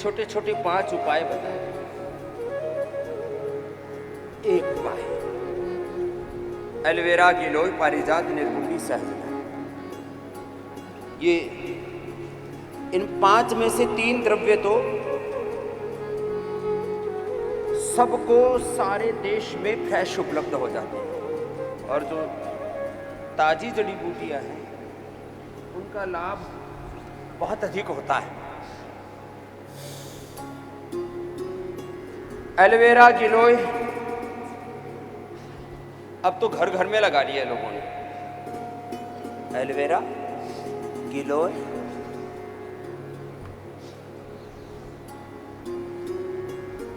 छोटे छोटे 5 उपाय बताए। एक उपाय, एलोवेरा, गिलोय, पारिजात, निर्गुंडी, सहजना। ये इन 5 में से 3 द्रव्य तो सबको सारे देश में फ्रेश उपलब्ध हो जाते हैं, और जो ताजी जड़ी बूटियां हैं उनका लाभ बहुत अधिक होता है। एलोवेरा, गिलोय अब तो घर घर में लगा लिया है लोगों ने। एलोवेरा, गिलोय,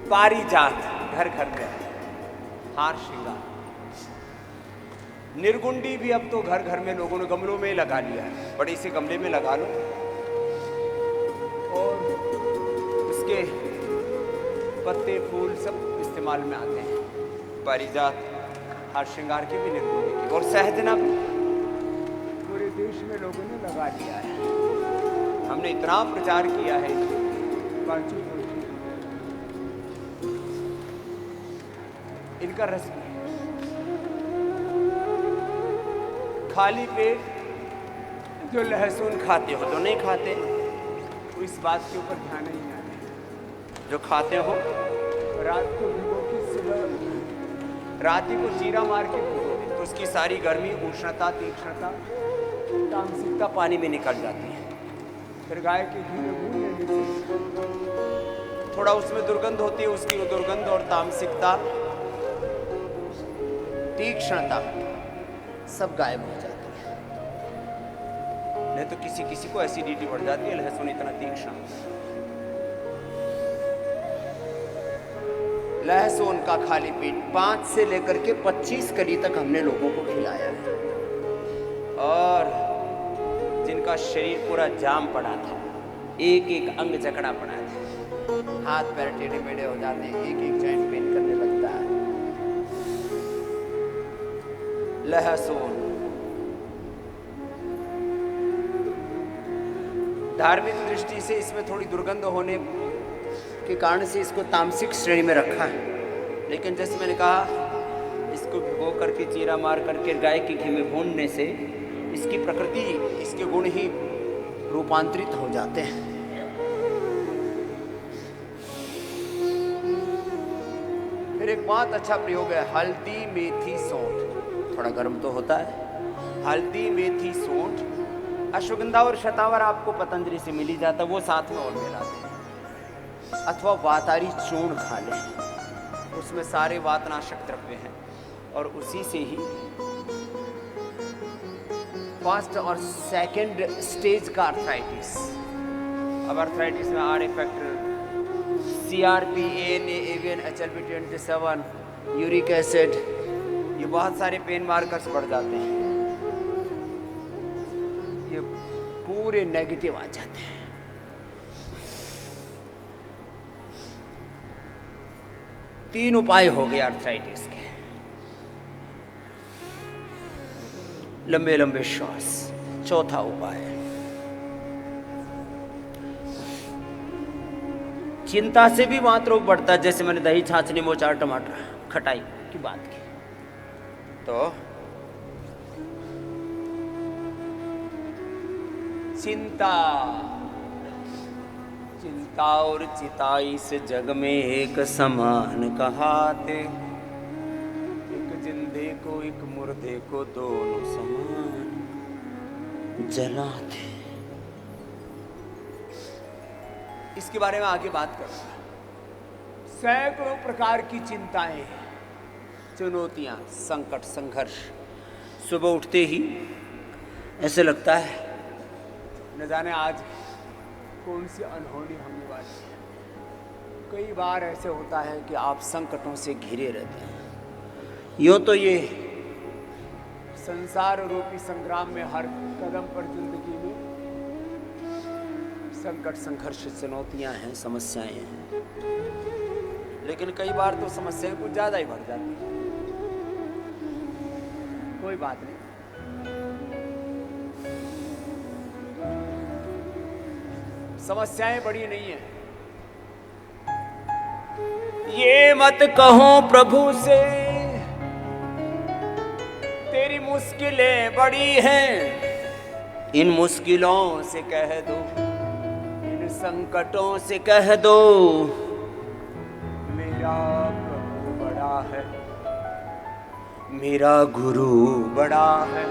पारिजात घर घर में, हार श्रृंगार। निर्गुंडी भी अब तो घर घर में लोगों ने गमलों में लगा लिया है। बड़े से गमले में लगा लो और उसके पत्ते फूल सब इस्तेमाल में आते हैं। पारिजात हार श्रृंगार की भी, निर्गुंडी की, और सहजना भी पूरे देश में लोगों ने लगा लिया है। हमने इतना प्रचार किया है इनका रस। खाली पेट जो लहसुन खाते हो, जो नहीं खाते तो इस बात के ऊपर ध्यान नहीं आते। जो खाते हो रात को भिगो के सुबह, रात ही को जीरा मार के भिगो दे, तो उसकी सारी गर्मी, उष्णता, तीक्ष्णता, तामसिकता पानी में निकल जाती है। फिर गाय के घी में भून लेने से थोड़ा उसमें दुर्गंध होती है, उसकी वो दुर्गंध और तामसिकता, तीक्ष्णता सब गायब हो जाती है। नहीं तो किसी किसी को एसिडिटी बढ़ जाती है, लहसुन इतना तीक्ष्ण। लहसुन का खाली पेट 5 से लेकर के 25 कली तक हमने लोगों को खिलाया है। और जिनका शरीर पूरा जाम पड़ा था, एक एक अंग जकड़ा पड़ा था, हाथ पैर टेढ़े मेढ़े हो जाते हैं, एक एक जॉइंट पेन करने लगता है, लहसुन। धार्मिक दृष्टि से इसमें थोड़ी दुर्गंध होने के कारण से इसको तामसिक श्रेणी में रखा है, लेकिन जैसे मैंने कहा, इसको भिगो करके, चीरा मार करके, गाय के घी में भूनने से इसकी प्रकृति, इसके गुण ही रूपांतरित हो जाते हैं। फिर एक बहुत अच्छा प्रयोग है, हल्दी, मेथी, सौंठ। थोड़ा गर्म तो होता है। हल्दी, मेथी, सौंठ, अश्वगंधा और शतावर आपको पतंजलि से मिल ही जाता, वो साथ में और मिलाते हैं। अथवा वातारी चूर्ण खा लें, उसमें सारे वातनाशक द्रव्य हैं, और उसी से ही फर्स्ट और सेकंड स्टेज का अर्थराइटिस। अब अर्थराइटिस में R factor, CRP, ANA, AVN, HLB27, uric acid, ये बहुत सारे पेन मार्कर्स बढ़ जाते हैं, ये पूरे नेगेटिव आ जाते हैं। तीन उपाय हो गए अर्थराइटिस के। लंबे लंबे श्वास। चौथा उपाय, चिंता से भी मात्र रोग बढ़ता है। जैसे मैंने दही, छाछ, नींबू, अचार, टमाटर, खटाई की बात की, तो चिंता, चिंता और चिता इस जग में एक समान कहाते, एक जिंदे को एक मुर्दे को दोनों समान जलाते। इसके बारे में आगे बात करूंगा। सैकड़ों प्रकार की चिंताएं, चुनौतियां, संकट, संघर्ष। सुबह उठते ही ऐसे लगता है न जाने आज कौन सी अनहोनी होने वाली है। कई बार ऐसे होता है कि आप संकटों से घिरे रहते हैं। यूँ तो ये संसार रूपी संग्राम में हर कदम पर जिंदगी में संकट, संघर्ष, चुनौतियां हैं, समस्याएं हैं, लेकिन कई बार तो समस्याएं कुछ ज्यादा ही बढ़ जाती हैं। कोई बात नहीं, समस्याएं बड़ी नहीं है, ये मत कहो प्रभु से तेरी मुश्किलें बड़ी हैं, इन मुश्किलों से कह दो, इन संकटों से कह दो, मेरा प्रभु बड़ा है, मेरा गुरु बड़ा है,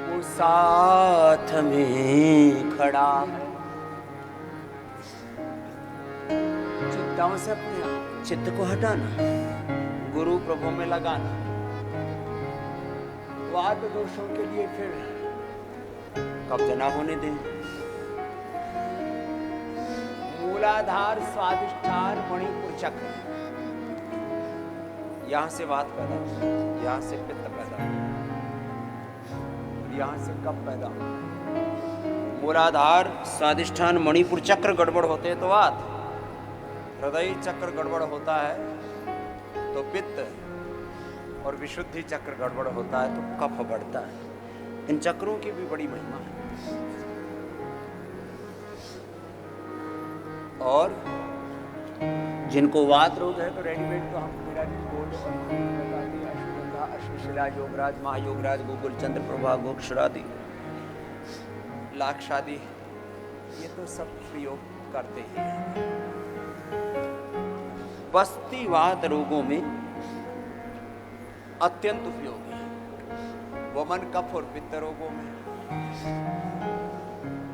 वो साथ में खड़ा है। चिंताओं से अपने चित्त को हटाना, गुरु प्रभु में लगाना, वाद दोषों के लिए फिर कब्जा ना होने दें। मूलाधार स्वादिष्ठान मणिपुर चक्र, यहां से वात पैदा हो, यहां से पित्त पैदा हो, यहां से कब पैदा हो। मूलाधार स्वादिष्ठान मणिपुर चक्र गड़बड़ होते हैं तो वात, हृदय चक्र गड़बड़ होता है तो पित्त, और विशुद्धि चक्र गड़बड़ होता है तो कफ बढ़ता है। इन चक्रों की भी बड़ी महिमा है। और जिनको वात रोग है तो रेडीमेड तो हम मेरा भी बोल बता दिया, अश्वगंधा, अश्वशिला, योगराज, महायोगराज, गोकुल चंद्र प्रभा, गोक्षरादि, लाक्षादि, ये तो सब प्रयोग करते ही हैं। बस्तीवात रोगों में अत्यंत उपयोगी है। वमन, कफ और पित्त रोगों में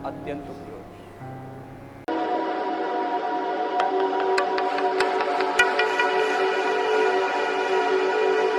अत्यंत उपयोगी।